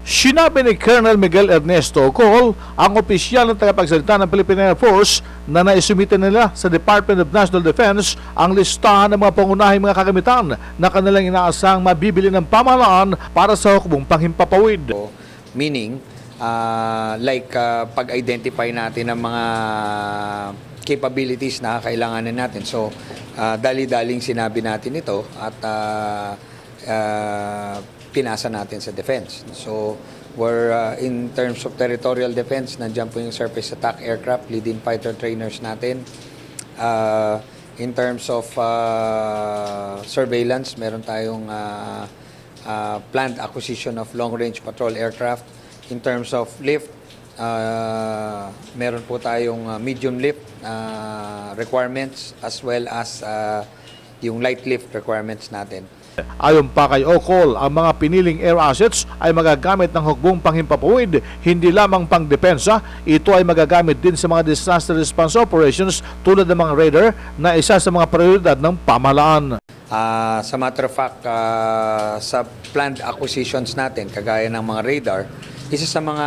Sinabi ni Colonel Miguel Ernesto Ocol, ang opisyal ng tagapagsalita ng Philippine Air Force, na naisumite nila sa Department of National Defense ang listahan ng mga pangunahing mga kagamitan na kanilang inaasang mabibili ng pamahalaan para sa hukbong panghimpapawid. Meaning, pag-identify natin ng mga capabilities na kailanganin natin. So, dali-daling sinabi natin ito at pinasa natin sa defense. So, we're in terms of territorial defense, nandiyan po yung surface attack aircraft, leading fighter trainers natin. In terms of surveillance, meron tayong planned acquisition of long-range patrol aircraft. In terms of lift, meron po tayong medium lift requirements as well as yung light lift requirements natin. Ayon pa kay Ocol, ang mga piniling air assets ay magagamit ng hukbong panghimpapawid, hindi lamang pang depensa. Ito ay magagamit din sa mga disaster response operations tulad ng mga radar na isa sa mga prioridad ng pamahalaan. Sa matter of fact, sa planned acquisitions natin, kagaya ng mga radar, isa sa mga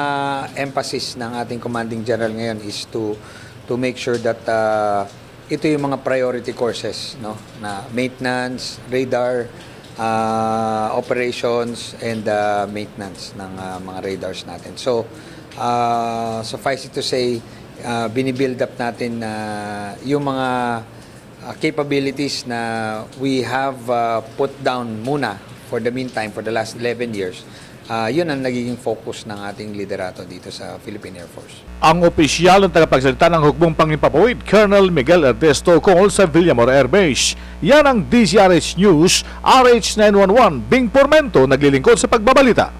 emphasis ng ating commanding general ngayon is to make sure that ito yung mga priority courses, no, na maintenance, radar, operations, and maintenance ng mga radars natin. So, suffice it to say, binibuild up natin yung mga capabilities na we have put down muna for the meantime, for the last 11 years. Yun ang nagiging focus ng ating liderato dito sa Philippine Air Force. Ang opisyal ng tagapagsalita ng hukbong panghimpapawid, Colonel Miguel Ernesto Ocol sa Villamor Air Base. Yan ang DZRH News, RH911, Bing Pormento, naglilingkod sa pagbabalita.